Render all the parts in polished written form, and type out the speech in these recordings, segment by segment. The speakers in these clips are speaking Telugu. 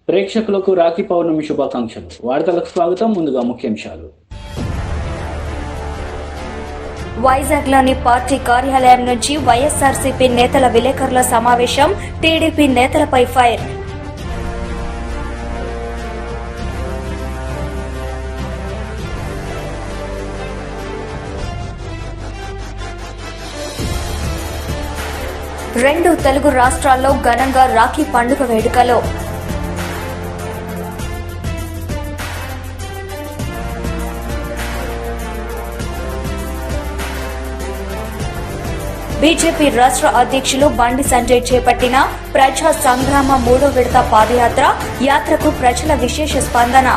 ప్రేక్షకులకు రాఖీ పౌర్ణమి శుభాకాంక్షలు. వార్తలకు స్వాగతం. ముందుగా ముఖ్యాంశాలు. వైజాగ్లోని పార్టీ కార్యాలయం నుంచి వైఎస్ఆర్సీపీ నేతల విలేకరుల సమావేశం. టీడీపీ నేతలపై ఫైర్. రెండు తెలుగు రాష్ట్రాల్లో ఘనంగా రాఖీ పండుగ వేడుకలు. బీజేపీ రాష్ట్ర అధ్యక్షులు బండి సంజయ్ చేపట్టిన ప్రజా సంగ్రామ 3వ విడత పాదయాత్ర. యాత్రకు ప్రజల విశేష స్పందన.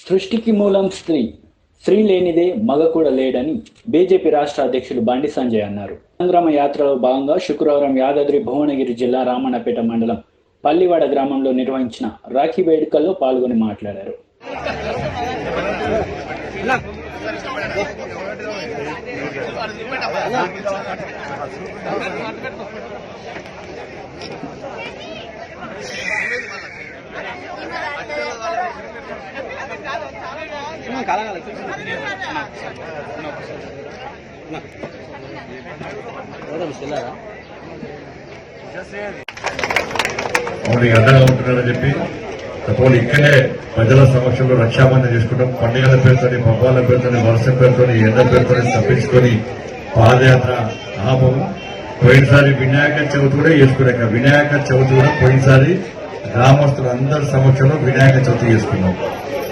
సృష్టికి మూలం స్త్రీ, స్త్రీ లేనిదే మగ కూడా లేడని బీజేపీ రాష్ట్ర అధ్యక్షులు బండి సంజయ్ అన్నారు. సంగ్రామ యాత్రలో భాగంగా శుక్రవారం యాదాద్రి భువనగిరి జిల్లా రామన్నపేట మండలం పల్లివాడ గ్రామంలో నిర్వహించిన రాఖీ వేడుకల్లో పాల్గొని మాట్లాడారు. అండగా ఉంటున్నారని చెప్పి పోనీ ఇక్కడే ప్రజల సమక్షంలో రక్షాబంధన చేసుకుంటాం. పండుగల పేరుతోని, పబ్బాల పేరుతోని, వర్ష పేరుతోని, ఎండ పేరుతోని తప్పించుకొని పాదయాత్ర ఆపము. పోయినసారి వినాయక చవితి కూడా చేసుకున్నాక వినాయక చవితి కూడా పోయినసారి గ్రామస్తులు అందరి సమక్షంలో వినాయక చవితి చేసుకున్నాం.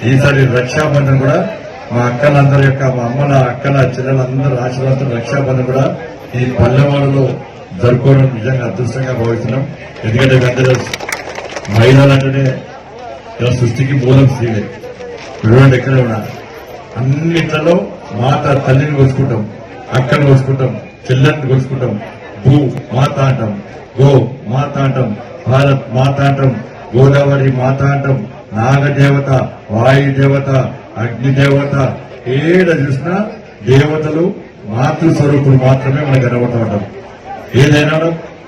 ఈసారి రక్షాబంధన్ కూడా మా అక్కలందరి యొక్క, మా అమ్మల అక్కల చెల్లెలందరూ ఆశీర్వాదంతో రక్షాబంధన్ కూడా ఈ పల్లెవాడలో జరుపుకోవడం నిజంగా అదృష్టంగా భావిస్తున్నాం. ఎందుకంటే అందరూ మహిళలు అంటేనే సృష్టికి మూలం స్త్రీలే. చూడండి ఎక్కడ ఉన్నా అన్నిట్లలో మాత తల్లిని కొలుసుకుంటాం, అక్కను కొలుసుకుంటాం, చెల్లెని కొలుసుకుంటాం, భూ మాత అంటాం, గో మాత అంటాం, భారత్ మాత అంటాం, గోదావరి మాత అంటాం, నాగదేవత, వాయుదేవత, అగ్నిదేవత, ఏడ చూసినా దేవతలు మాతృస్వరూపులు మాత్రమే మనకు కనబడుతూ ఉంటాం. ఏదైనా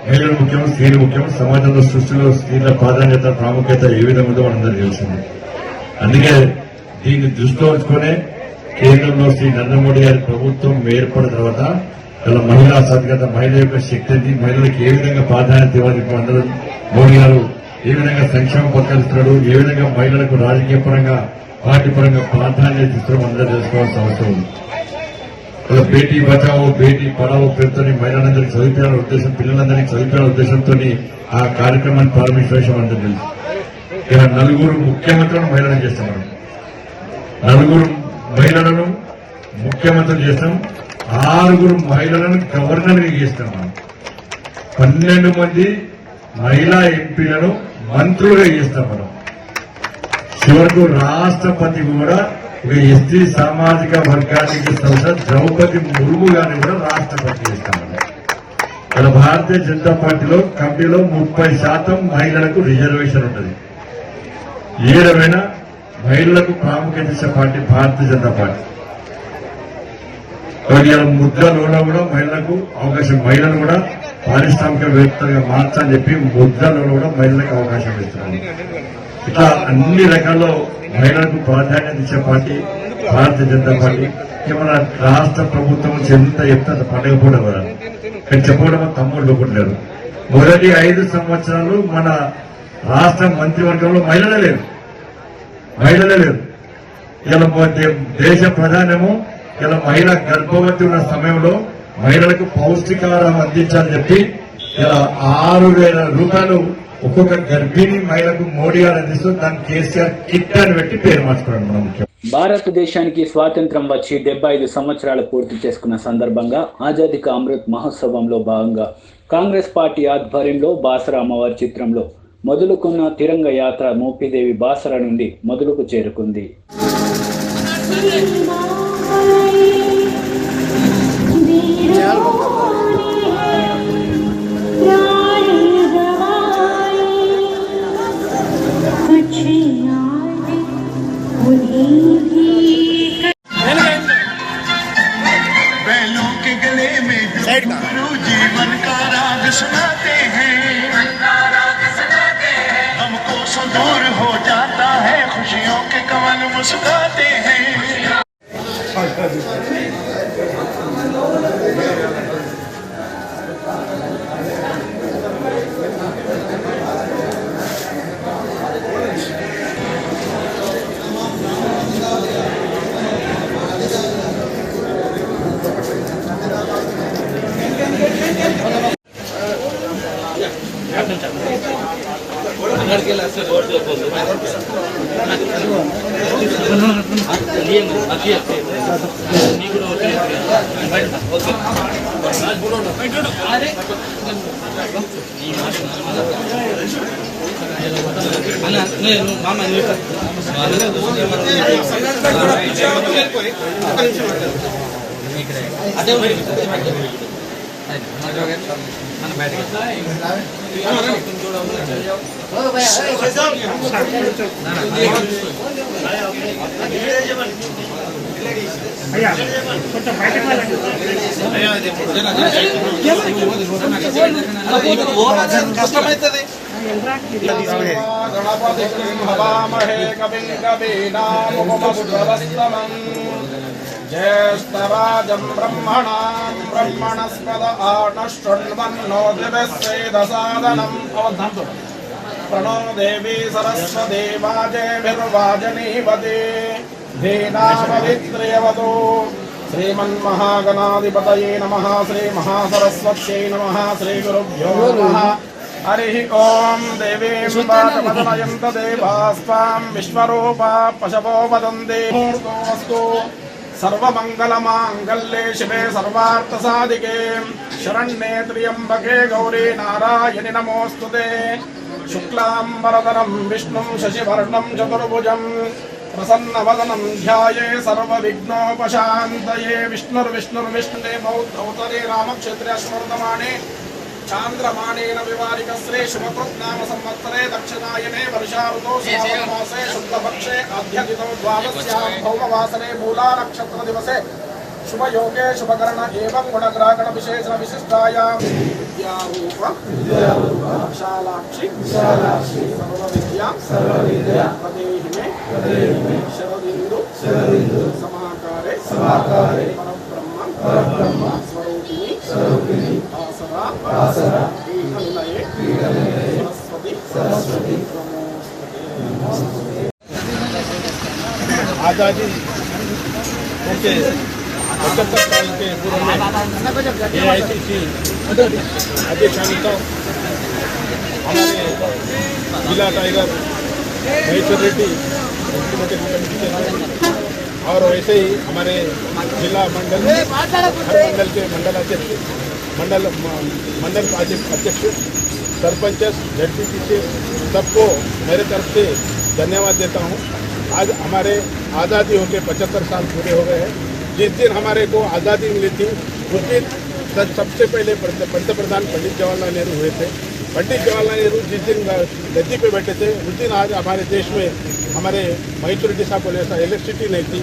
మహిళలు ముఖ్యం, స్త్రీలు ముఖ్యం. సమాజంలో సృష్టిలో స్త్రీల ప్రాధాన్యత, ప్రాముఖ్యత ఏ విధంగా ఉందో మనందరూ తెలిసింది. అందుకే దీన్ని దృష్టిలో ఉంచుకునే కేంద్రంలో శ్రీ నరేంద్ర మోడీ గారి ప్రభుత్వం ఏర్పడిన తర్వాత ఇలా మహిళా సాధికారత, మహిళ యొక్క శక్తిని, మహిళలకు ఏ విధంగా ప్రాధాన్యత ఇవ్వాలి, అందరూ మోడీ గారు ఏ విధంగా సంక్షేమ పథకాలు ఇస్తున్నాడు, ఏ విధంగా మహిళలకు రాజకీయ పరంగా, పార్టీ పరంగా ప్రాధాన్యత ఇస్తున్నాం అందరూ తెలుసుకోవాల్సిన అవసరం ఉంది. ఇలా బేటీ బచావో బేటీ పడావో పేరుతో మహిళలందరికీ చదివించాలనే ఉద్దేశం, పిల్లలందరికీ చదివించాలనే ఉద్దేశంతో ఆ కార్యక్రమాన్ని ప్రారంభించడం అందరూ తెలుసు. ఇలా 4 ముఖ్యమంత్రులను మహిళలను చేస్తాం. మనం 4 మహిళలను ముఖ్యమంత్రులు చేస్తాం, 6 మహిళలను గవర్నర్గా చేస్తాం. మనం 12 మంది మహిళా ఎంపీలను మంత్రులుగా చేస్తాం. మనం చివరకు రాష్ట్రపతి కూడా ఒక ఎస్టీ సామాజిక వర్గానికి సంసద్ ద్రౌపది ముర్ము గారిని కూడా రాష్ట్రపతి చేస్తామని. ఇలా భారతీయ జనతా పార్టీలో కమిటీలో 30% మహిళలకు రిజర్వేషన్ ఉంటుంది. ఏడవైనా మహిళలకు ప్రాముఖ్యత ఇచ్చే పార్టీ భారతీయ జనతా పార్టీ. ఇలా ముద్రలో కూడా మహిళలకు అవకాశం, మహిళలు కూడా పారిశ్రామికవేత్తలుగా మార్చాలని చెప్పి ముద్రలో కూడా మహిళలకు అవకాశం ఇస్తున్నారు. ఇట్లా అన్ని రకాల్లో మహిళలకు ప్రాధాన్యత ఇచ్చే పార్టీ భారతీయ జనతా పార్టీ. మన రాష్ట్ర ప్రభుత్వం ఎంత చెప్తే అంత పండగపోవడం కదా, కానీ చెప్పడం తమ్ముళ్ళు ఒప్పుకుంటున్నారు. మొదటి 5 సంవత్సరాలు మన రాష్ట్ర మంత్రివర్గంలో మహిళలే లేరు. ఇలా దేశ ప్రధానము ఇలా మహిళ గర్భవతి ఉన్న సమయంలో మహిళలకు పౌష్టికాహారం అందించాలని చెప్పి ఇలా 6,000 రూపాయలు ఒక్కొక్క గర్భిణీ మహిళకు మోడీ గారు అందిస్తూ దాన్ని కేసీఆర్ కిట్ అని పెట్టి పేరు మార్చుకోవడం మనం ముఖ్యం. భారతదేశానికి స్వాతంత్ర్యం వచ్చి 75 సంవత్సరాలు పూర్తి చేసుకున్న సందర్భంగా ఆజాదీ కా అమృత్ మహోత్సవంలో భాగంగా కాంగ్రెస్ పార్టీ ఆధ్వర్యంలో బాసరా అమ్మవారి చిత్రంలో మొదలుకున్న తిరంగ యాత్ర మోపిదేవి బాసరా నుండి మొదలుకు చేరుకుంది. जीवन का राग सुनाते हैं। दूर हो जाता है, खुशियों के कमल मुस्कुराते हैं। हवामहे कविं कवीनामुपमश्रवस्तमम् ज्येष्ठराजं ब्रह्मणस्पद आनशृण्वन्नो दिवसेदसादनम् प्रणो देवी सरस्वती वाजेभिर्वाजनीवते धीनामभित्र्यवतु। श्रीमन्महागणाधिपतये नमः। श्रीमहासरस्वत्यै नमः। श्रीगुरुभ्यो नमः। हरिः ओम। देवीं वाचमदनयन्त देवास्त्वां विश्वरूपा पशवो वदन्ते। मुहूर्तोऽस्तु। सर्वमङ्गलमाङ्गल्ये शिवे सर्वार्थसाधिके शरण्ये त्र्यम्बके गौरी नारायणि नमोऽस्तुते। शुक्लाम्बरधरं विष्णुं शशिवर्णं चतुर्भुजं प्रसन्नवदनं ध्याये सर्वविघ्नोपशान्तये। विष्णुर्विष्णुर्विष्णुते बौद्धौतरे रामक्षेत्रे स्मर्तमाणे चांद्रमानेन विवारिकस्रे शुभकृत्नाम संवत्सरे दक्षिणायने वर्षाऋतौ श्रावणमासे शुक्लपक्षे अध्यदितौ द्वादश्यां भौमवासरे मूला नक्षत्र दिवसे शुभयोगे शुभकर्ण एवं गुणग्राहकण विशेषण विशिष्टायां विद्यारूप शालाक्षि सर्वविद्या प्रदेहि मे शरदिन्दु समाकारे परब्रह्म स्वरूपिणी आसरा पीठनिलये सरस्वती नमोस्तुते। आजादी के 75 साल के पूर्व में AICC अध्यक्षानिका हमारे जिला टाइगर महेश्वर रेड्डी कमेटी के और वैसे ही हमारे जिला मंडल मंडल के मंडल अध्यक्ष सरपंच ZPC सबको मेरे तरफ से धन्यवाद देता हूँ। आज हमारे आज़ादी होकर 75 साल पूरे हो गए हैं। जिस दिन हमारे को आज़ादी मिली थी उस दिन सबसे पहले पंतप्रधान पंडित जवाहरलाल नेहरू हुए थे। पंडित जवाहरलाल नेहरू जिस दिन गद्दी पे बैठे थे उस दिन आज हमारे देश में हमारे महेश्वर रेड्डी साहब बोले ऐसा इलेक्ट्रिसिटी नहीं थी,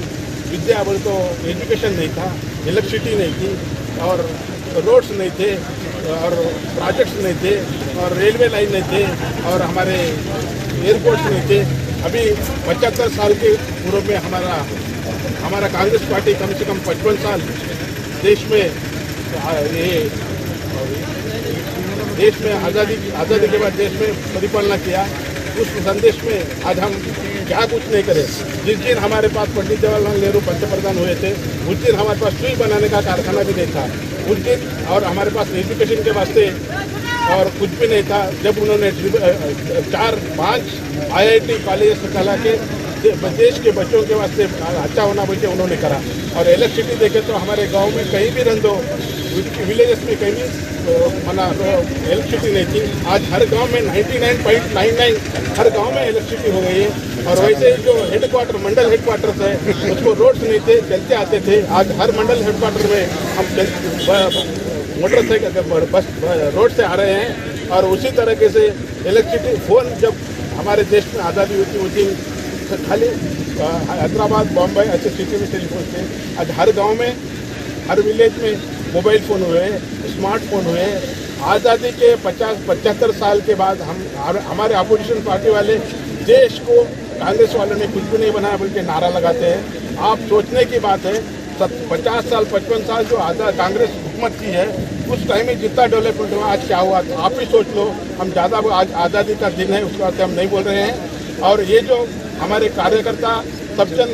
विद्या बोले तो एजुकेशन नहीं था, इलेक्ट्रिसिटी नहीं थी और रोड्स नहीं थे और प्रोजेक्ट्स नहीं थे और रेलवे लाइन नहीं थे और हमारे एयरपोर्ट्स नहीं थे। अभी 75 साल के पूर्व में हमारा कांग्रेस पार्टी कम से कम 55 साल देश में आज़ादी के बाद देश में परिपालना किया। उस संदेश में आज हम क्या कुछ नहीं करें। जिस दिन हमारे पास पंडित जवाहरलाल नेहरू पंतप्रधान हुए थे उस दिन हमारे पास सुई बनाने का कारखाना भी नहीं था उस दिन, और हमारे पास एजुकेशन के वास्ते और कुछ भी नहीं था। जब उन्होंने 4-5 IIT कॉलेज चला के देश के बच्चों के वास्ते अच्छा होना बोलते उन्होंने करा। और इलेक्ट्रिसिटी देखे तो हमारे गांव में कहीं भी रह दो, विलेजेस में कहीं भी इलेक्ट्रिसिटी नहीं थी। आज हर गांव में 99.99 हर गांव में इलेक्ट्रिसिटी हो गई है। और वैसे ही जो हेडक्वार्टर मंडल हेडक्वार्टर्स है उसको रोड्स नहीं थे, चलते आते थे। आज हर मंडल हेडक्वार्टर में हम मोटरसाइकिल बस रोड से आ रहे हैं। और उसी तरीके से इलेक्ट्रिसिटी फोन जब हमारे देश में आज़ादी हुई थी उस दिन खाली हैदराबाद बॉम्बे ऐसे सिटी में टेलीफोन थे। आज हर गांव में हर विलेज में मोबाइल फ़ोन हुए, स्मार्टफोन हुए। आज़ादी के 75 साल के बाद हमारे अपोजिशन पार्टी वाले देश को कांग्रेस वालों ने कुछ भी नहीं बनाया बोल के नारा लगाते हैं। आप सोचने की बात है 50 साल 55 साल जो आजाद कांग्रेस हुकूमत की है उस टाइम में जितना डेवलपमेंट हुआ आज क्या हुआ आप ही सोच लो। हम ज़्यादा आज आज़ादी का दिन है उसके बाद हम नहीं बोल रहे हैं। और ये जो हमारे कार्यकर्ता सब जन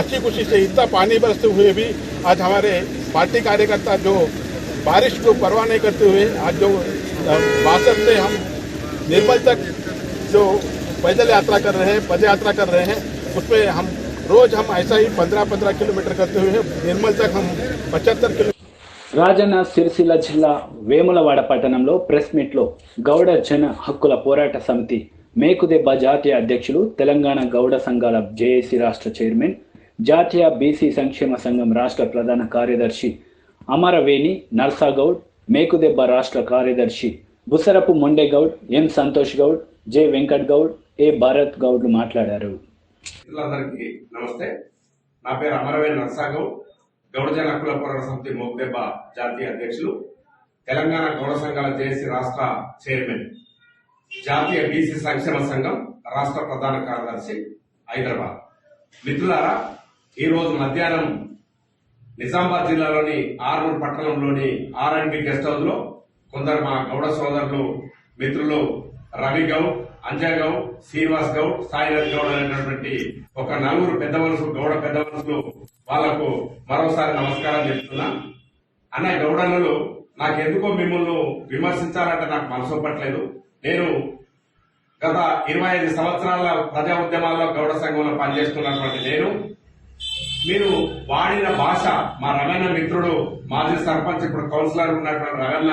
अच्छी खुशी से इतना पानी बरसते हुए भी आज हमारे पार्टी कार्यकर्ता जो बारिश को परवाह नहीं करते हुए आज जो बासठ से हम निर्मल तक जो पैदल यात्रा कर रहे हैं पद यात्रा कर रहे हैं उसमें हम रोज हम ऐसा ही 15-15 किलोमीटर करते हुए निर्मल तक हम 75 किलोमीटर। రాజన్న సిరిసిల్ల జిల్లా వేములవాడ పట్టణంలో ప్రెస్ మీట్లో గౌడ జన హక్కుల పోరాట సమితి మేకుదెబ్బ జాతీయ అధ్యక్షులు, తెలంగాణ గౌడ సంఘాల జేఏసీ రాష్ట్ర చైర్మన్, జాతీయ బీసీ సంక్షేమ సంఘం రాష్ట్ర ప్రధాన కార్యదర్శి అమరవేణి నర్సాగౌడ్, మేకుదెబ్బ రాష్ట్ర కార్యదర్శి బుసరపు మొండేగౌడ్, ఎం సంతోష్ గౌడ్, జె వెంకట్ గౌడ్, ఏ భారత్ గౌడ్లు మాట్లాడారు. అందరికీ నమస్తే. నా పేరు అమరవేణి నర్సాగౌడ్, గౌడ జన హక్కుల పోరాట సమితి మేకుదెబ్బ జాతీయ అధ్యక్షులు, తెలంగాణ గౌడ సంఘాల జేఏసీ రాష్ట్ర చైర్మన్, జాతీయ బీసీ సంక్షేమ సంఘం రాష్ట్ర ప్రధాన కార్యదర్శి హైదరాబాద్. మిత్రులారా, ఈ రోజు మధ్యాహ్నం నిజామాబాద్ జిల్లాలోని ఆర్మూర్ పట్టణంలోని ఆర్ఎండ్బి గెస్ట్ హౌస్ లో కొందరు మా గౌడ సోదరులు మిత్రులు రవి గౌడ్, అంజయ్ గౌడ్, శ్రీనివాస్ గౌడ్, సాయినాథ్ గౌడ్ అనేటువంటి ఒక నలుగురు పెద్ద మనుషులు గౌడ పెద్ద మనుషులు వాళ్లకు మరోసారి నమస్కారం చెప్తున్నా. అన్న గౌడన్నలు, నాకెందుకో మిమ్మల్ని విమర్శించాలంటే నాకు మనసు పట్టలేదు. నేను గత 25 సంవత్సరాల ప్రజా ఉద్యమాల్లో గౌడ సంఘంలో పనిచేస్తున్నటువంటి నేను మీరు వాడిన భాష, మా రవణ మిత్రుడు మాజీ సర్పంచ్ ఇప్పుడు కౌన్సిలర్ ఉన్నటువంటి రవణ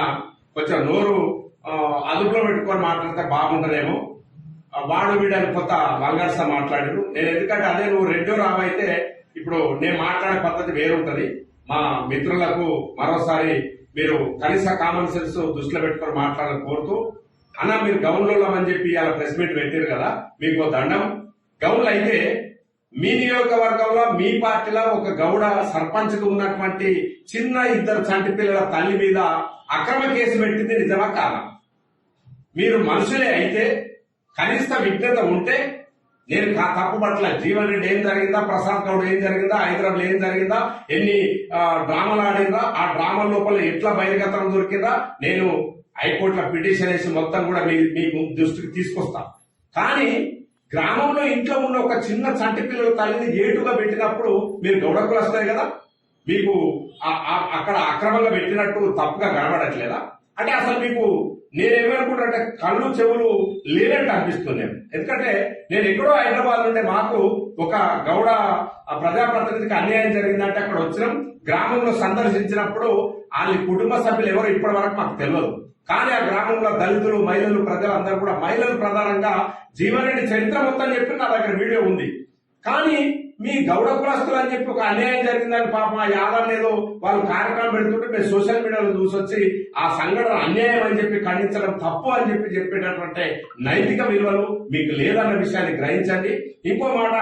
కొంచెం నోరు అదుపులో పెట్టుకొని మాట్లాడితే బాగుంటదేమో, వాడు వీడని కొత్త వల్గర్స మాట్లాడారు. నేను ఎందుకంటే అదే నువ్వు రెండో రావైతే ఇప్పుడు నేను మాట్లాడే పద్ధతి వేరుంటది. మా మిత్రులకు మరోసారి మీరు కనీస కామన్ సెన్స్ దృష్టిలో పెట్టుకొని మాట్లాడాలని కోరుతూ, అన్న మీరు గౌన్లో అని చెప్పి అలా ప్రెస్ మీట్ పెట్టారు కదా, మీకు దండం. గౌన్లు అయితే మీ నియోజకవర్గంలో మీ పార్టీలో ఒక గౌడ సర్పంచ్ కు ఉన్నటువంటి చిన్న 2 చంటి పిల్లల తల్లి మీద అక్రమ కేసు పెట్టింది నిజమా కాదా? మీరు మనుషులే అయితే కనీస విజ్ఞత ఉంటే, నేను తప్పు పట్ల జీవన్ రెడ్డి ఏం జరిగిందా, ప్రసాద్ గౌడ్ ఏం జరిగిందా, హైదరాబాద్ ఏం జరిగిందా, ఎన్ని డ్రామాలు ఆడిందా, ఆ డ్రామా లోపల ఎట్లా బహిర్గతం దొరికిందా, నేను హైకోర్టులో పిటిషన్ వేసి మొత్తం కూడా మీకు దృష్టికి తీసుకొస్తా. కానీ గ్రామంలో ఇంట్లో ఉన్న ఒక చిన్న చంటి పిల్లల తల్లిని ఏటుగా పెట్టినప్పుడు మీరు గౌడకులు వస్తాయి కదా, మీకు అక్కడ అక్రమంగా పెట్టినట్టు తప్పుగా కనబడట్లేదా? అంటే అసలు మీకు నేనేమనుకుంటే కళ్ళు చెవులు లేనట్టు అనిపిస్తుంది. ఎందుకంటే నేను ఎక్కడో హైదరాబాద్ నుండి మాకు ఒక గౌడ ప్రజాప్రతినిధికి అన్యాయం జరిగిందంటే అక్కడ వచ్చినాం. గ్రామంలో సందర్శించినప్పుడు వాళ్ళ కుటుంబ సభ్యులు ఎవరు ఇప్పటి వరకు మాకు తెలియదు. కానీ ఆ గ్రామంలో దళితులు, మహిళలు, ప్రజలందరూ కూడా, మహిళలు ప్రధానంగా జీవన్ రెడ్డి చరిత్ర మొత్తం చెప్పి నా దగ్గర వీడియో ఉంది. కానీ మీ గౌడ కులస్తులు అని చెప్పి ఒక అన్యాయం జరిగిందని పాపం ఆ యాదవ్ ఏదో వాళ్ళు కార్యక్రమం పెడుతుంటే మేము సోషల్ మీడియాలో చూసొచ్చి ఆ సంఘటన అన్యాయం అని చెప్పి ఖండించడం తప్పు అని చెప్పేటటువంటి నైతిక విలువలు మీకు లేదన్న విషయాన్ని గ్రహించండి. ఇంకో మాట,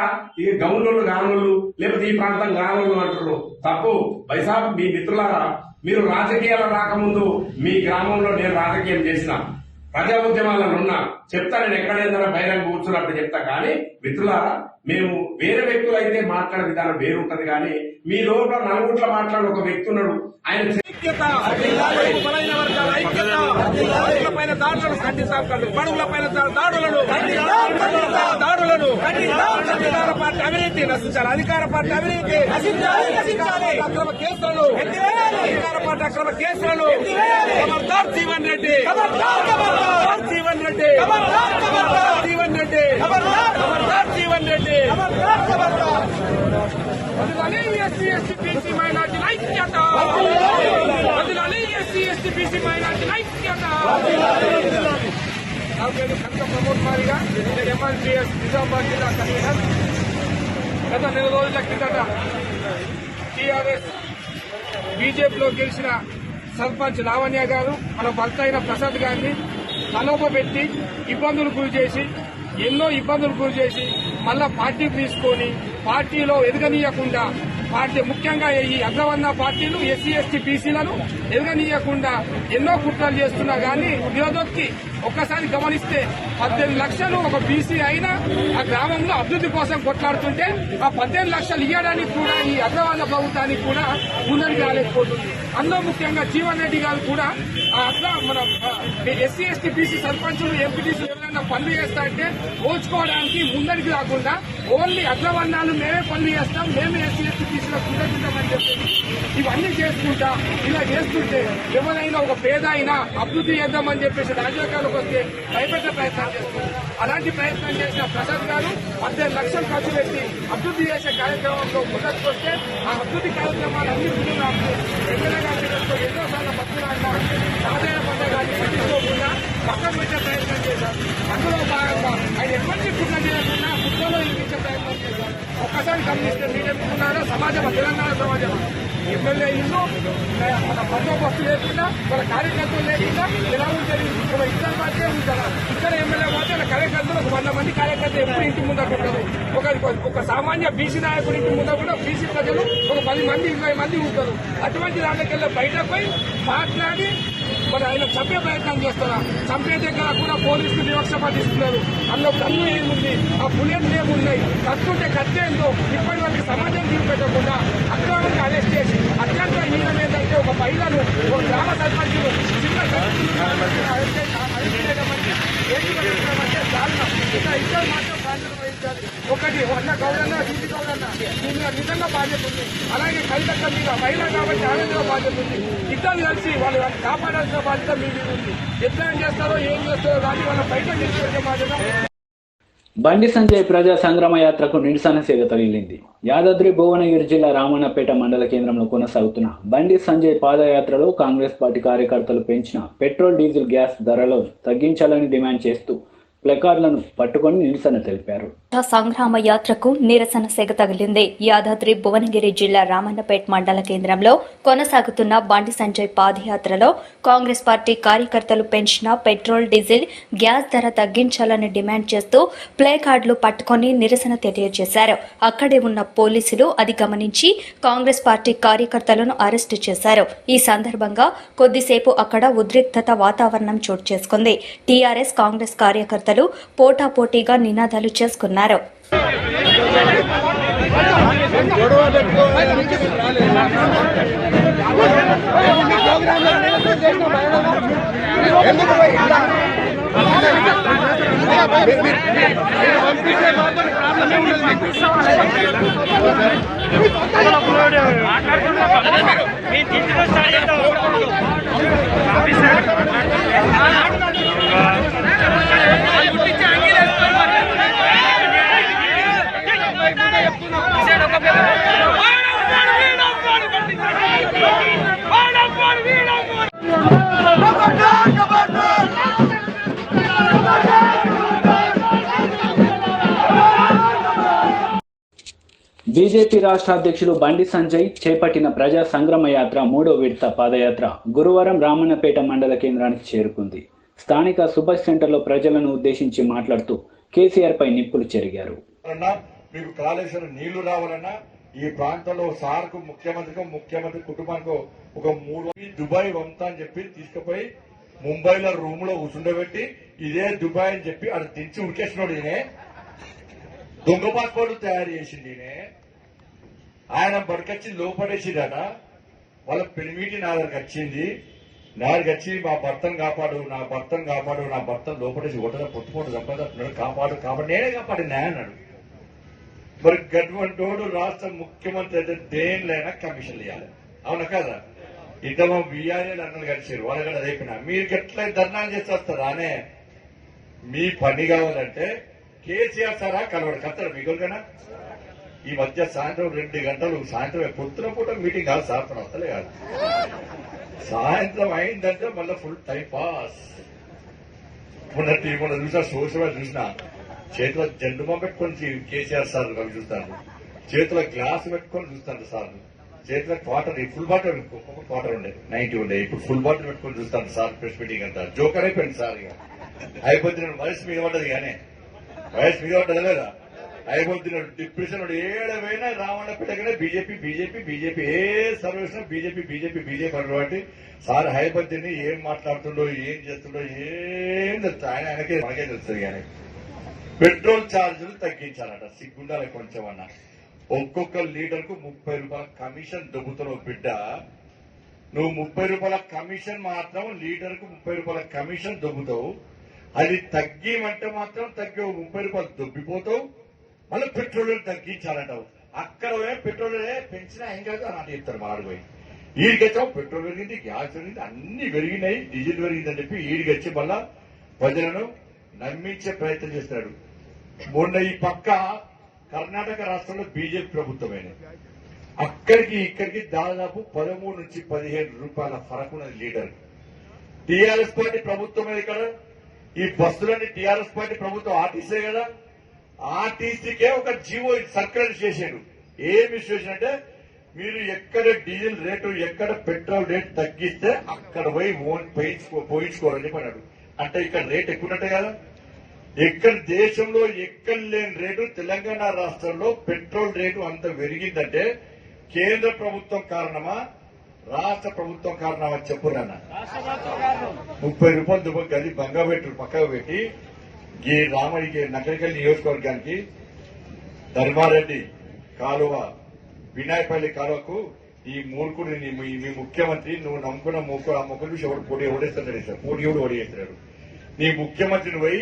ఈ గౌన్లు గానులు లేకపోతే ఈ ప్రాంతం గానులు అంటారు, తప్పు. బైసాబ్, మీ మిత్రులారా, మీరు రాజకీయాలు రాకముందు మీ గ్రామంలో నేను రాజకీయం చేసిన, ప్రజా ఉద్యమాలను ఉన్నా, చెప్తా. నేను ఎక్కడైనా బహిరంగ కూర్చున్నట్టు చెప్తా. కానీ మిత్రులారా, మేము వేరే వ్యక్తులు అయితే మాట్లాడే విధానం వేరుంటది. కానీ మీ లోపల నలుగుట్ల మాట్లాడే ఒక వ్యక్తి ఉన్నాడు, ఆయన బలైన వర్గాల ఐక్యత, పైన దాడులను ఖండిస్తాం. బడుగుల పైన దాడులను అధికార పార్టీ అవినీతి నశించాలి. అధికార పార్టీ అవినీతి, అక్రమ కేసులను, అధికార పార్టీ అక్రమ కేసులను. ఖబర్దార్ జీవన్ రెడ్డి, జీవన్ రెడ్డి, జీవన్ రెడ్డి, ఖబర్దార్ జీవన్ రెడ్డి. వదిలాలి ఎస్సీ ఎస్టీ బీసీ మైనార్టీల ఐక్యత, వదిలాలి ఎస్సీ ఎస్టీ బీసీ మైనార్టీల ఐక్యత. నా పేరు కనక ప్రమోద్ మారిగా, నేను ఎంఆర్పీఎస్ నిజామాబాద్ జిల్లా కన్వీనర్. గత 2 రోజుల కిందట టీఆర్ఎస్ బీజేపీలో గెలిచిన సర్పంచ్ లావణ్య గారు మన భర్త అయిన ప్రసాద్ గారిని తలోపబెట్టి ఇబ్బందులు గురి చేసి, ఎన్నో ఇబ్బందులు గురి చేసి, మళ్ళా పార్టీకి తీసుకొని పార్టీలో ఎదగనీయకుండా, పార్టీ ముఖ్యంగా ఈ అగ్రవర్ణ పార్టీలు ఎస్సీ ఎస్టీ బీసీలను ఎదగనీయకుండా ఎన్నో కుట్రలు చేస్తున్నా గానీ నిలదొక్కి ఒక్కసారి గమనిస్తే 18 లక్షలు ఒక బీసీ అయినా ఆ గ్రామంలో అభివృద్ధి కోసం కొట్లాడుతుంటే ఆ 18 లక్షలు ఇవ్వడానికి కూడా ఈ అగ్రవాళ్ళ ప్రభుత్వానికి కూడా ముందరికి రాలేకపోతుంది. అందులో ముఖ్యంగా జీవన్ రెడ్డి గారు కూడా మన ఎస్సీ ఎస్టీ బీసీ సర్పంచులు ఎంపీటీసీలు ఎవరైనా పనులు చేస్తా అంటే ఓచుకోవడానికి ముందరికి రాకుండా ఓన్లీ అగ్రవర్ణాలు మేమే పనులు చేస్తాం, మేమే ఎస్సీ ఎస్టీ బీసీలో కుంటుంటామని చెప్పేసి ఇవన్నీ చేసుకుంటా ఇలా చేస్తుంటే ఎవరైనా ఒక పేద అయినా అభివృద్ధి చేద్దామని చెప్పేసి రాజకీయాలకు వస్తే భయపెట్టే ప్రయత్నం చేస్తారు. అలాంటి ప్రయత్నం చేసిన ప్రసాద్ గారు 18 లక్షలు ఖర్చు పెట్టి అభివృద్ధి చేసే కార్యక్రమంలో ముందరికి వస్తే ఆ అభివృద్ధి కార్యక్రమాలన్నీ ఎమ్మెల్యే గారి ఎన్నోసార్లు పట్టుకున్నా ఆదాయ పథకాన్ని పట్టించుకోకుండా పక్కన పెట్టే ప్రయత్నం చేశారు. అందులో భాగంగా ఆయన ఎప్పటికీ కుట్ర చేయకుండా కుట్రలో ఇరికించే ప్రయత్నం చేశారు. ఒక్కసారి గమనిస్తే మీరేమనుకున్నారో సమాజం తెలంగాణ సమాజం ఎమ్మెల్యే ఇల్లు మన బందోబస్తు లేకుండా మన కార్యకర్తలు లేకుండా ఎలా ఉంటుంది? ఒక ఇద్దరు మాత్రమే ఉంటారా? ఇద్దరు ఎమ్మెల్యే మాత్రం కార్యకర్తలు ఒక 100 మంది కార్యకర్తలు ఎప్పుడు ఇంటి ముందర ఉంటారు. ఒక సామాన్య బీసీ నాయకుడి ఇంటి ముందర కూడా బీసీ ప్రజలు ఒక 10 మంది 20 మంది ఉంటారు. అటువంటి దాంట్లోకెళ్ళి బయటకు పోయి మాట్లాడి మరి ఆయన చంపే ప్రయత్నం చేస్తున్నారు. చంపే దగ్గర కూడా పోలీసులు వివక్ష పట్టిస్తున్నారు. అందులో కన్ను ఏముంది, ఆ బుల్లెట్లు ఏమున్నాయి, కత్తుంటే కత్తేందో ఇప్పటి వరకు సమాజం తీర్పెట్టకుండా అక్రమంగా అరెస్ట్ చేసి అత్యంత హీనం ఏంటంటే ఒక మహిళను ఒక గ్రామ సర్పంచులు చిన్న అరెస్ట్ చేయడం అంటే ఇద్దరు మాత్రం బాధ్యత వహించాలి. ఒకటి అన్న గౌరన్న ఇంటి గౌరన్న దీని మీద నిజంగా బాధ్యత ఉంది. అలాగే కవితక్క మీద మహిళ కాబట్టి ఆమె మీద బాధ్యత ఉంది. ఇద్దరు కలిసి వాళ్ళు కాపాడాల్సిన బాధ్యత మీ మీద ఉంది. ఎట్లా చేస్తారో ఏం చేస్తారో కానీ వాళ్ళ బయట తీసుకొచ్చే బాధ్యత. బండి సంజయ్ ప్రజా సంగ్రామ యాత్రకు నిరసన సేవ తగిలింది. యాదాద్రి భువనగిరి జిల్లా రామన్నపేట మండల కేంద్రంలో కొనసాగుతున్న బండి సంజయ్ పాదయాత్రలో కాంగ్రెస్ పార్టీ కార్యకర్తలు పెంచిన పెట్రోల్ డీజిల్ గ్యాస్ ధరలను తగ్గించాలని డిమాండ్ చేస్తూ ప్లకార్డులను పట్టుకొని నిరసన తెలిపారు. సంగ్రామ యాత్రకు నిరసన సెగ తగిలింది. యాదాద్రి భువనగిరి జిల్లా రామన్నపేట మండల కేంద్రంలో కొనసాగుతున్న బండి సంజయ్ పాదయాత్రలో కాంగ్రెస్ పార్టీ కార్యకర్తలు పెంచిన పెట్రోల్ డీజిల్ గ్యాస్ ధర తగ్గించాలని డిమాండ్ చేస్తూ ప్లే కార్డులు పట్టుకొని నిరసన తెలియజేశారు. అక్కడే ఉన్న పోలీసులు అది గమనించి కాంగ్రెస్ పార్టీ కార్యకర్తలను అరెస్టు చేశారు. ఈ సందర్భంగా కొద్దిసేపు అక్కడ ఉద్రిక్తత వాతావరణం చోటు చేసుకుంది. టీఆర్ఎస్ కాంగ్రెస్ కార్యకర్తలు పోటాపోటీగా నినాదాలు చేసుకున్నారు. బీజేపీ రాష్ట్ర అధ్యక్షులు బండి సంజయ్ చేపట్టిన ప్రజా సంగ్రామ యాత్ర 3వ విడత పాదయాత్ర గురువారం రామన్నపేట మండల కేంద్రానికి చేరుకుంది. స్థానిక సుభాష్ సెంటర్లో ప్రజలను ఉద్దేశించి మాట్లాడుతూ కేసీఆర్ పై నిప్పులు చెరిగారు. మీకు కాళేశ్వరం నీళ్లు రావాలన్నా ఈ ప్రాంతంలో సార్కు ముఖ్యమంత్రి కుటుంబానికి ఒక 3 దుబాయ్ వంతా అని చెప్పి తీసుకుపోయి ముంబైలో రూమ్ లో కూర్చుండబెట్టి ఇదే దుబాయ్ అని చెప్పి అది దించి ఉడికేసినోడు ఈయనే, దొంగ పాస్పోర్ట్ తయారు చేసింది ఈయనే. ఆయన బడికొచ్చి లోపడేసిదట. వాళ్ళ పెనిమిటి నా దగ్గరకు వచ్చింది. నా దగ్గరికి వచ్చి నా భర్తను లోపడేసి ఒట్టగా పొట్టుకోండి తప్పదంటున్నాడు. కాపాడు నేనే కాపాడినా అన్నాడు. మరి గడ్వంటోడు రాష్ట్ర ముఖ్యమంత్రి అయితే దేనిలైనా కమిషన్లు ఇవ్వాలి, అవునా కదా? ఇద్దరు బీఆర్ఏలు అన్నలు కలిసారు, వాళ్ళు కూడా అయిపోయినా మీరు ఎట్లా ధర్నాలు చేసి వస్తారా అనే. మీ పని కావాలంటే కేసీఆర్ సారా కలవడు కత్తడు మీకు కదా. ఈ మధ్య సాయంత్రం 2 గంటలు సాయంత్రం పొద్దున పూట మీటింగ్ కాదు సార్, తను వస్తలే కాదు. సాయంత్రం అయిందంటే మళ్ళీ ఫుల్ టైం పాస్. మొన్న చూసా సోషల్ చూసినా చేతిలో జెండుమా పెట్టుకొని కేసీఆర్ సార్ అవి చూస్తాను, చేతిలో గ్లాస్ పెట్టుకొని చూస్తాను సార్, చేతిలో క్వార్టర్ ఫుల్ బాటిల్ ఒక్కొక్క క్వార్టర్ ఉండే 90 ఉండే, ఇప్పుడు ఫుల్ బాటిల్ పెట్టుకొని చూస్తాను సార్. ప్రెస్ మీటింగ్ అంతా జోకర్ అయిపోయింది సార్. ఇక అయిపోతే వయసు మీద పడ్డది, కానీ వయసు మీద పడ్డది లేదా అయిపోతున్నాడు డిప్రెషన్ ఏడవైనా రావణపేటగానే బీజేపీ బీజేపీ బీజేపీ ఏ సర్వేషన్ బీజేపీ బీజేపీ బీజేపీ అన్నటువంటి సార్ హైపతిని ఏం మాట్లాడుతుండో ఏం చేస్తుండో ఏం తెలుస్తుంది ఆయనకే మనకే తెలుస్తుంది కానీ పెట్రోల్ ఛార్జీలు తగ్గించాలట సిగ్గుండాలి కొంచెం అన్న ఒక్కొక్క లీటర్ కు 30 రూపాయల కమిషన్ దొబ్బుతున్నావు బిడ్డ నువ్వు 30 రూపాయల కమిషన్ మాత్రం లీటర్ కు 30 రూపాయల కమిషన్ దొబ్బుతావు అది తగ్గిమంటే మాత్రం తగ్గి 30 రూపాయలు దొబ్బిపోతావు మళ్ళీ పెట్రోల్ తగ్గించాలంటావు అక్కడ పెట్రోల్ పెంచినా ఏం కాదు అని చెప్తారు మాడిపోయి ఈడికొచ్చావు పెట్రోల్ పెరిగింది గ్యాస్ పెరిగింది అన్ని పెరిగినాయి డీజిల్ పెరిగిందని చెప్పి ఈడికొచ్చి మళ్ళా ప్రజలను నమ్మించే ప్రయత్నం చేస్తాడు మొన్న ఈ పక్క కర్ణాటక రాష్ట్రంలో బీజేపీ ప్రభుత్వమైన అక్కడికి ఇక్కడికి దాదాపు 13 నుంచి 15 రూపాయల ఫరక్ ఉన్నది లీటర్ టీఆర్ఎస్ పార్టీ ప్రభుత్వం ఇక్కడ ఈ బస్సులన్నీ టీఆర్ఎస్ పార్టీ ప్రభుత్వం ఆర్టీసీ కదా ఆర్టీసీకే ఒక జీవో సర్క్యులర్ చేశాడు ఏమి సిచ్యువేషన్ అంటే మీరు ఎక్కడ డీజిల్ రేటు ఎక్కడ పెట్రోల్ రేటు తగ్గిస్తే అక్కడ పోయి పోయించుకోరని చెప్పాడు అంటే ఇక్కడ రేట్ ఎక్కువన్నట్టే కదా ఎక్కడ దేశంలో ఎక్కడ లేని రేటు తెలంగాణ రాష్ట్రంలో పెట్రోల్ రేటు అంత పెరిగిందంటే కేంద్ర ప్రభుత్వం కారణమా రాష్ట్ర ప్రభుత్వం కారణమా చెప్పురన్న 30 రూపాయలు దుబ్బ గది బంగాబెట్టు పక్కకు పెట్టి ఈ రామడికి నకరికల్ నియోజకవర్గానికి ధర్మారెడ్డి కాలువ వినాయపల్లి కాలువకు ఈ మూర్ఖుడు మీ ముఖ్యమంత్రి నువ్వు నమ్ముకున్న మొక్కలు చూసి ఎవరు పోటీ ఓడేస్తాడు పోటీ ఎవడు ఓడేస్తున్నాడు నీ ముఖ్యమంత్రిని పోయి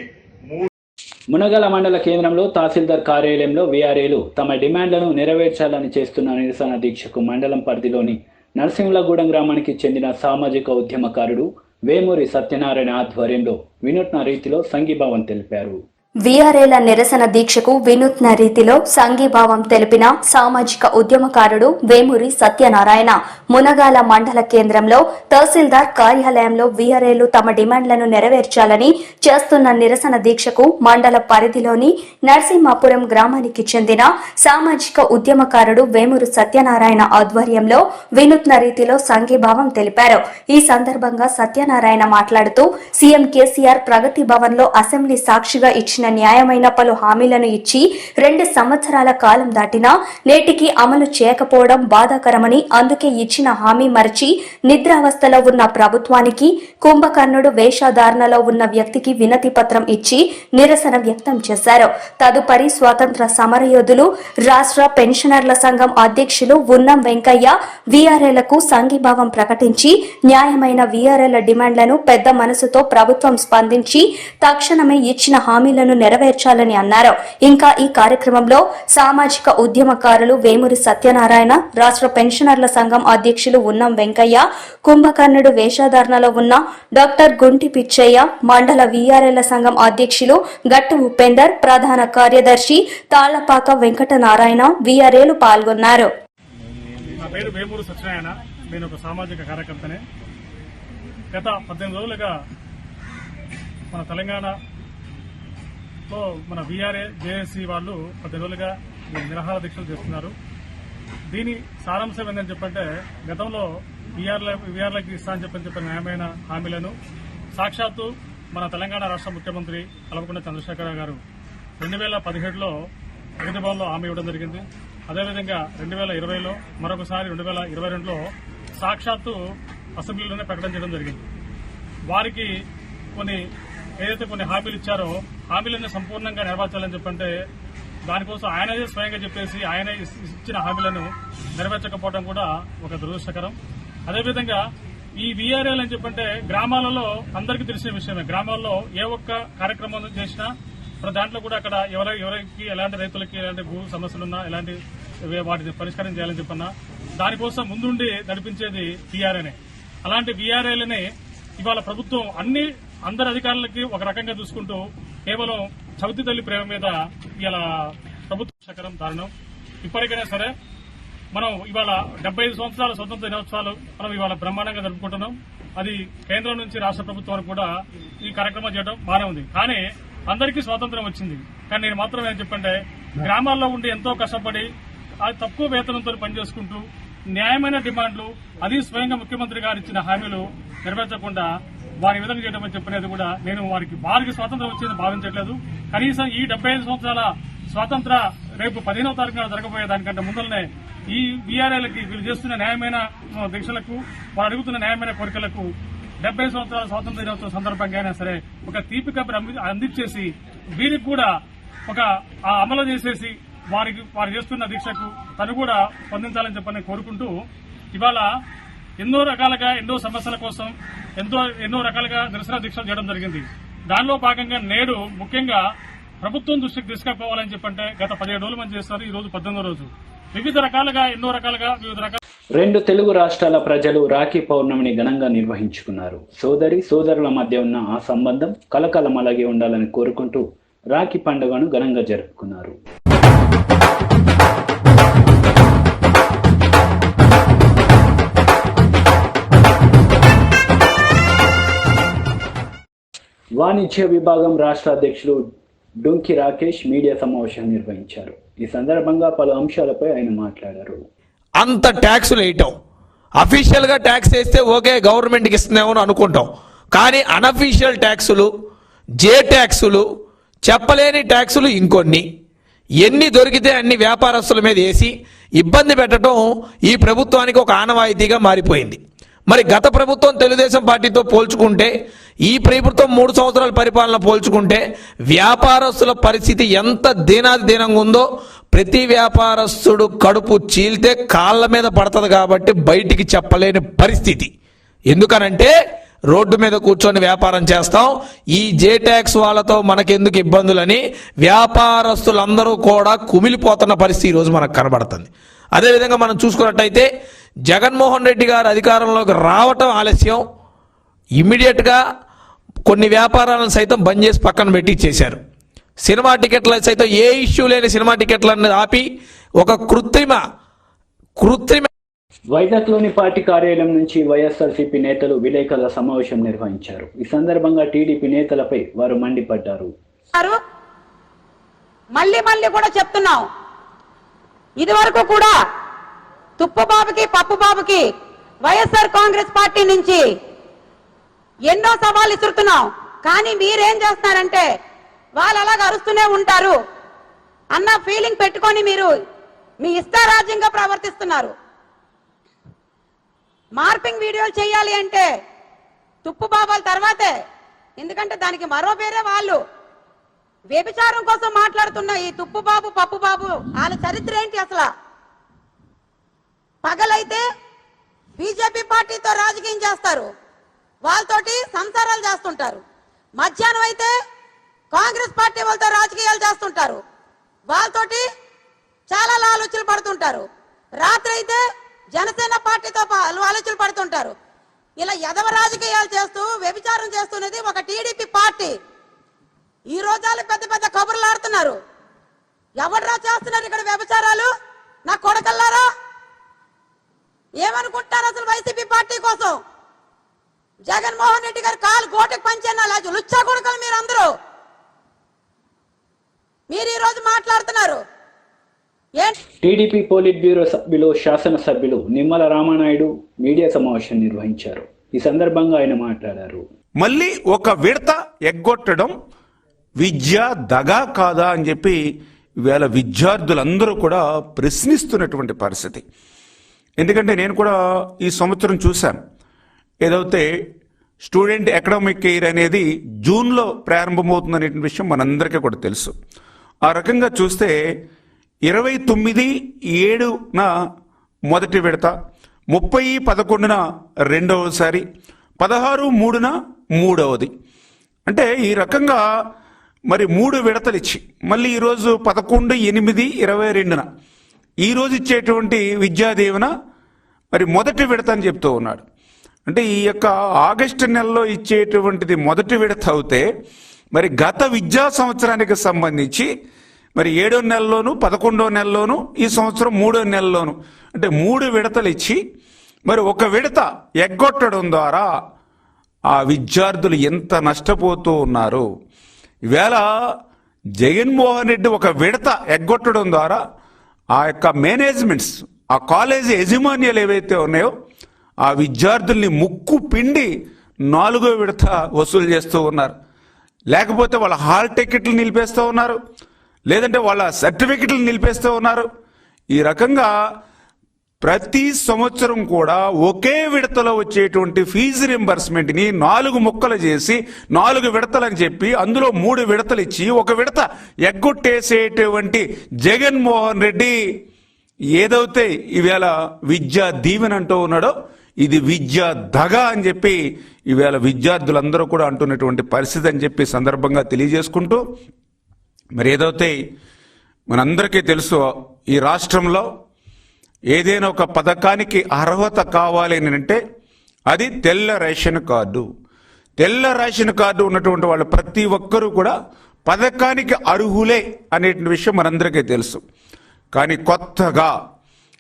మునగల మండల కేంద్రంలో తహసీల్దార్ కార్యాలయంలో వీఆర్ఏలు తమ డిమాండ్లను నెరవేర్చాలని చేస్తున్న నిరసన దీక్షకు మండలం పరిధిలోని నరసింహులగూడెం గ్రామానికి చెందిన సామాజిక ఉద్యమకారుడు వేమూరి సత్యనారాయణ ఆధ్వర్యంలో వినూత్న రీతిలో సంఘీభావం తెలిపారు. వీఆర్ఏల నిరసన దీక్షకు వినూత్న రీతిలో సంఘీభావం తెలిపిన సామాజిక ఉద్యమకారుడు వేమూరి సత్యనారాయణ మునగాల మండల కేంద్రంలో తహసీల్దార్ కార్యాలయంలో వీఆర్ఏలు తమ డిమాండ్లను నెరవేర్చాలని చేస్తున్న నిరసన దీక్షకు మండల పరిధిలోని నరసింహాపురం గ్రామానికి చెందిన సామాజిక ఉద్యమకారుడు వేమూరి సత్యనారాయణ ఆధ్వర్యంలో వినూత్న రీతిలో సంఘీభావం తెలిపారు. ఈ సందర్భంగా సత్యనారాయణ మాట్లాడుతూ సీఎం కేసీఆర్ ప్రగతి భవన్లో అసెంబ్లీ సాక్షిగా ఇచ్చిన న్యాయమైన పలు హామీలను ఇచ్చి 2 సంవత్సరాల కాలం దాటినా నేటికి అమలు చేయకపోవడం బాధాకరమని అందుకే ఇచ్చిన హామీ మరచి నిద్రావస్థలో ఉన్న ప్రభుత్వానికి కుంభకర్ణుడు వేషధారణలో ఉన్న వ్యక్తికి వినతి పత్రం ఇచ్చి నిరసన వ్యక్తం చేశారు. తదుపరి స్వాతంత్ర సమరయోధులు రాష్ట్ర పెన్షనర్ల సంఘం అధ్యక్షులు ఉన్నం వెంకయ్య వీఆర్ఏలకు సంఘీభావం ప్రకటించి న్యాయమైన వీఆర్ఏల డిమాండ్లను పెద్ద మనసుతో ప్రభుత్వం స్పందించి తక్షణమే ఇచ్చిన హామీలను నెరవేర్చాలని అన్నారు. ఇంకా ఈ కార్యక్రమంలో సామాజిక ఉద్యమకారులు వేమూరి సత్యనారాయణ, రాష్ట్ర పెన్షనర్ల సంఘం అధ్యక్షులు ఉన్నం వెంకయ్య, కుంభకర్ణుడు వేషధారణలో ఉన్న డాక్టర్ గుంటి పిచ్చయ్య, మండల వీఆర్ఏల సంఘం అధ్యక్షులు గట్టు ఉపేందర్, ప్రధాన కార్యదర్శి తాళ్లపాక వెంకటనారాయణ వీఆర్ఏలు పాల్గొన్నారు. నా పేరు వేమూరి సత్యనారాయణ. నేను ఒక సామాజిక కార్యకర్తనే. గత 18 రోజులుగా మన తెలంగాణలో మన వీఆర్ఏ జేఏసీ వాళ్ళు 10 రోజులుగా నిరాహార దీక్షలు చేస్తున్నారు. దీని సారాంశం ఏంటని చెప్పంటే గతంలో వీఆర్ఏకి ఇస్తా అని చెప్పిన న్యాయమైన హామీలను సాక్షాత్తు మన తెలంగాణ రాష్ట్ర ముఖ్యమంత్రి కల్వకుంట్ల చంద్రశేఖరరావు గారు 2017లో ప్రగతి భవన్లో హామీ ఇవ్వడం జరిగింది. అదేవిధంగా 2020లో మరొకసారి 2022లో సాక్షాత్తు అసెంబ్లీలోనే ప్రకటన చేయడం జరిగింది. వారికి ఏదైతే కొన్ని హామీలు ఇచ్చారో హామీలన్నీ సంపూర్ణంగా నెరవేర్చాలని చెప్పంటే దానికోసం ఆయనే స్వయంగా చెప్పేసి ఆయన ఇచ్చిన హామీలను నెరవేర్చకపోవడం కూడా ఒక దురదృష్టకరం. అదేవిధంగా ఈ వీఆర్ఏలు అని చెప్పంటే గ్రామాలలో అందరికీ తెలిసిన విషయమే. గ్రామాల్లో ఏ ఒక్క కార్యక్రమం చేసినా దాంట్లో కూడా అక్కడ ఎవరికి ఎలాంటి రైతులకి ఎలాంటి భూ సమస్యలున్నా ఎలాంటి వాటిని పరిష్కారం చేయాలని చెప్పన్నా దానికోసం ముందుండి నడిపించేది వీఆర్ఏనే. అలాంటి వీఆర్ఏలని ఇవాళ ప్రభుత్వం అందరి అధికారులకి ఒక రకంగా చూసుకుంటూ కేవలం చవితి తల్లి ప్రేమ మీద ఇలా ప్రభుత్వం దారుణం. ఇప్పటికైనా సరే మనం ఇవాళ 75 సంవత్సరాల స్వతంత్ర దినోత్సవాలు మనం ఇవాళ బ్రహ్మాండంగా జరుపుకుంటున్నాం. అది కేంద్రం నుంచి రాష్ట్ర ప్రభుత్వానికి కూడా ఈ కార్యక్రమం చేయడం బానే ఉంది. కానీ అందరికీ స్వాతంత్ర్యం వచ్చింది. కానీ నేను మాత్రం ఏం చెప్పంటే గ్రామాల్లో ఉండి ఎంతో కష్టపడి తక్కువ వేతనంతో పనిచేసుకుంటూ న్యాయమైన డిమాండ్లు అది స్వయంగా ముఖ్యమంత్రి గారు ఇచ్చిన హామీలు నెరవేర్చకుండా వారి విధంగా చేయడం అని చెప్పినది కూడా నేను వారికి స్వాతంత్రం వచ్చిందని భావించట్లేదు. కనీసం ఈ 75 సంవత్సరాల స్వాతంత్ర రేపు 15వ తారీఖున జరగబోయే దానికంటే ముందరనే ఈ వీఆర్ఏలకి వీళ్ళు చేస్తున్న న్యాయమైన దీక్షలకు వారు అడుగుతున్న న్యాయమైన కోరికలకు 70 సంవత్సరాల స్వాతంత్ర దినోత్సవం సందర్భంగా అయినా సరే ఒక తీపి కబురు అందించేసి వీరికి కూడా ఒక అమలు చేసేసి వారు చేస్తున్న దీక్షకు తను కూడా స్పందించాలని చెప్పని కోరుకుంటూ ఇవాళ ఎన్నో రకాలుగా ఎన్నో సమస్యల కోసం ఎన్నో రకాలుగా నిరసన దీక్షలు చేయడం జరిగింది. దానిలో భాగంగా నేడు ముఖ్యంగా ప్రభుత్వం దృష్టికి తీసుకుపోవాలని చెప్పంటే గత 17 రోజుల మంది చేస్తారు, ఈ రోజు 18వ రోజు. వివిధ రకాలుగా రెండు తెలుగు రాష్ట్రాల ప్రజలు రాఖీ పౌర్ణమిని ఘనంగా నిర్వహించుకున్నారు. సోదరుల మధ్య ఉన్న ఆ సంబంధం కలకాలం అలాగే ఉండాలని కోరుకుంటూ రాఖీ పండుగను ఘనంగా జరుపుకున్నారు. వాణిజ్య విభాగం రాష్ట్ర అధ్యక్షులు డొంకి రాకేష్ మీడియా సమావేశం నిర్వహించారు. ఈ సందర్భంగా పలు అంశాలపై ఆయన మాట్లాడారు. అంత ట్యాక్సులు వేయటం, అఫీషియల్ గా ట్యాక్స్ వేస్తే ఓకే గవర్నమెంట్కి ఇస్తున్నామో అనుకుంటాం, కానీ అనఫీషియల్ ట్యాక్సులు, జే ట్యాక్సులు, చెప్పలేని ట్యాక్సులు ఇంకొన్ని ఎన్ని దొరికితే అన్ని వ్యాపారస్తుల మీద వేసి ఇబ్బంది పెట్టడం ఈ ప్రభుత్వానికి ఒక ఆనవాయితీగా మారిపోయింది. మరి గత ప్రభుత్వం తెలుగుదేశం పార్టీతో పోల్చుకుంటే ఈ ప్రభుత్వం 3 సంవత్సరాల పరిపాలన పోల్చుకుంటే వ్యాపారస్తుల పరిస్థితి ఎంత దీనంగా ఉందో ప్రతి వ్యాపారస్తుడు కడుపు చీల్తే కాళ్ళ మీద పడుతుంది కాబట్టి బయటికి చెప్పలేని పరిస్థితి. ఎందుకనంటే రోడ్డు మీద కూర్చొని వ్యాపారం చేస్తాం, ఈ జే ట్యాక్స్ వాళ్ళతో మనకెందుకు ఇబ్బందులని వ్యాపారస్తులందరూ కూడా కుమిలిపోతున్న పరిస్థితి ఈరోజు మనకు కనబడుతుంది. అదేవిధంగా మనం చూసుకున్నట్టయితే జగన్మోహన్ రెడ్డి గారు అధికారంలోకి రావటం ఆలస్యం, ఇమ్మీడియట్గా కొన్ని వ్యాపారాలను సైతం బంద్ చేసి పక్కన పెట్టి చేశారు. సినిమా టికెట్ల సైతం ఏ ఇష్యూ లేని సినిమా టికెట్లను ఆపి ఒక కృత్రిమ వైజాగ్లోని పార్టీ కార్యాలయం నుంచి వైఎస్ఆర్సీపీ నేతలు విలేకరుల సమావేశం నిర్వహించారు. ఈ సందర్భంగా టీడీపీ నేతలపై వారు మండిపడ్డారు. మళ్ళీ కూడా చెప్తున్నాం, ఇది వరకు కూడా తుప్పుబాబుకి పప్పుబాబుకి వైఎస్ఆర్ కాంగ్రెస్ పార్టీ నుంచి ఎన్నో సవాళ్ళు ఇస్తున్నాం, కానీ మీరేం చేస్తున్నారంటే వాళ్ళు అలాగ అరుస్తూనే ఉంటారు అన్న ఫీలింగ్ పెట్టుకొని మీరు మీ ఇష్టారాజ్యంగా ప్రవర్తిస్తున్నారు. మార్పింగ్ వీడియోలు చేయాలి అంటే తుప్పుబాబాల తర్వాతే, ఎందుకంటే దానికి మరో పేరే వాళ్ళు. వ్యభిచారం కోసం మాట్లాడుతున్న ఈ తుప్పుబాబు పప్పుబాబు వాళ్ళ చరిత్ర ఏంటి అసలు? పగలైతే బీజేపీ పార్టీతో రాజకీయం చేస్తారు, వాళ్ళతోటి సంసారాలు చేస్తుంటారు. మధ్యాహ్నం అయితే కాంగ్రెస్ పార్టీ వాళ్ళతో రాజకీయాలు చేస్తుంటారు, వాళ్ళతోటి చాలా ఆలోచనలు పడుతుంటారు. రాత్రి అయితే జనసేన పార్టీతో ఆలోచనలు పడుతుంటారు. ఇలా ఎదవ రాజకీయాలు చేస్తూ వ్యభిచారం చేస్తున్నది ఒక టీడీపీ పార్టీ. ఈ రోజాలు పెద్ద పెద్ద కబుర్లు ఆడుతున్నారు. ఎవడ్రా చేస్తున్నారు ఇక్కడ వ్యభిచారాలు? నా కొడకల్లారా, ఏమనుకుంటారు అసలు వైసీపీ పార్టీ కోసం? జగన్మోహన్ రెడ్డి గారు కాలు గోటకు పంచేనా లుచ్చా కొడుకలు మీరందరూ. మీరు ఈ రోజు మాట్లాడుతున్నారు. టీడీపీ పోలిట్ బ్యూరో సభ్యులు శాసనసభ్యులు నిమ్మల రామానాయుడు మీడియా సమావేశం నిర్వహించారు. ఈ సందర్భంగా ఆయన మాట్లాడారు. మళ్ళీ ఒక విడత ఎగ్గొట్టడం విద్య దగా కాదా అని చెప్పి ఇవాళ విద్యార్థులందరూ కూడా ప్రశ్నిస్తున్నటువంటి పరిస్థితి. ఎందుకంటే నేను కూడా ఈ సంవత్సరం చూశాను, ఏదైతే స్టూడెంట్ అకాడమిక్ ఇయర్ అనేది జూన్లో ప్రారంభమవుతుందనే విషయం మనందరికీ కూడా తెలుసు. ఆ రకంగా చూస్తే 29/7 మొదటి విడత, 30/11 రెండవసారి, 16/3 మూడవది. అంటే ఈ రకంగా మరి 3 విడతలు ఇచ్చి మళ్ళీ ఈరోజు 11/8/22 ఈరోజు ఇచ్చేటువంటి విద్యాదీవెన మరి మొదటి విడత అని చెప్తూ ఉన్నాడు. అంటే ఈ యొక్క ఆగస్టు నెలలో ఇచ్చేటువంటిది మొదటి విడత అవుతే మరి గత విద్యా సంవత్సరానికి సంబంధించి మరి 7వ నెలలోను 11వ నెలలోను ఈ సంవత్సరం 3వ నెలలోను అంటే 3 విడతలు ఇచ్చి మరి ఒక విడత ఎగ్గొట్టడం ద్వారా ఆ విద్యార్థులు ఎంత నష్టపోతూ ఉన్నారు. ఈవేళ జగన్మోహన్ రెడ్డి ఒక విడత ఎగ్గొట్టడం ద్వారా ఆ యొక్క మేనేజ్మెంట్స్, ఆ కాలేజీ యజమాన్యాలు ఏవైతే ఉన్నాయో ఆ విద్యార్థుల్ని ముక్కు పిండి 4వ విడత వసూలు చేస్తూ ఉన్నారు. లేకపోతే వాళ్ళ హాల్ టికెట్లు నిలిపేస్తూ ఉన్నారు, లేదంటే వాళ్ళ సర్టిఫికెట్లు నిలిపేస్తూ ఉన్నారు. ఈ రకంగా ప్రతి సంవత్సరం కూడా ఒకే విడతలో వచ్చేటువంటి ఫీజు రింబర్స్మెంట్ని 4 ముక్కలు చేసి 4 విడతలని చెప్పి అందులో 3 విడతలు ఇచ్చి ఒక విడత ఎగ్గొట్టేసేటువంటి జగన్మోహన్ రెడ్డి ఏదైతే ఈవేళ విద్యా దీవెన అంటూ ఉన్నాడో ఇది విద్యా దగ అని చెప్పి ఈవేళ విద్యార్థులందరూ కూడా అంటున్నటువంటి పరిస్థితి అని చెప్పి సందర్భంగా తెలియజేసుకుంటూ, మరి ఏదైతే మనందరికీ తెలుసు ఈ రాష్ట్రంలో ఏదైనా ఒక పథకానికి అర్హత కావాలి అని అంటే అది తెల్ల రేషన్ కార్డు. తెల్ల రేషన్ కార్డు ఉన్నటువంటి వాళ్ళు ప్రతి ఒక్కరూ కూడా పథకానికి అర్హులే అనే విషయం మనందరికీ తెలుసు. కానీ కొత్తగా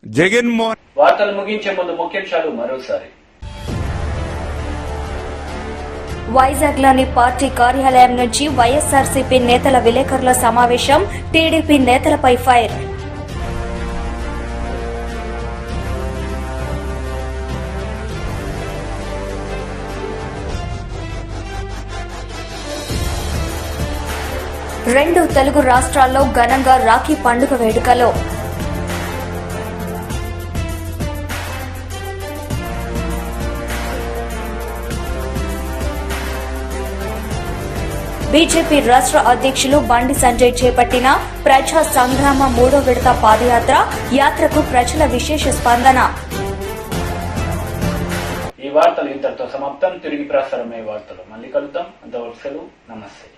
జగన్మోహన్ వార్తలు ముగించే ముందు ముఖ్యాంశాలు మరోసారి. వైజాగ్లోని పార్టీ కార్యాలయం నుంచి వైఎస్ఆర్సీపీ నేతల విలేకరుల సమావేశం, టీడీపీ నేతలపై ఫైర్. రెండు తెలుగు రాష్ట్రాల్లో ఘనంగా రాఖీ పండుగ వేడుకలో బీజేపీ రాష్ట్ర అధ్యక్షులు బండి సంజయ్ చేపట్టిన ప్రజా సంగ్రామ 3వ విడత పాదయాత్ర, యాత్రకు ప్రజల విశేష స్పందన. ఈ వార్తలు ఇంతటితో సమాప్తం. తిరిగి ప్రసారమయ్యే వార్తలు మళ్ళీ కలుద్దాం. అంతవరకు సెలవు. నమస్తే.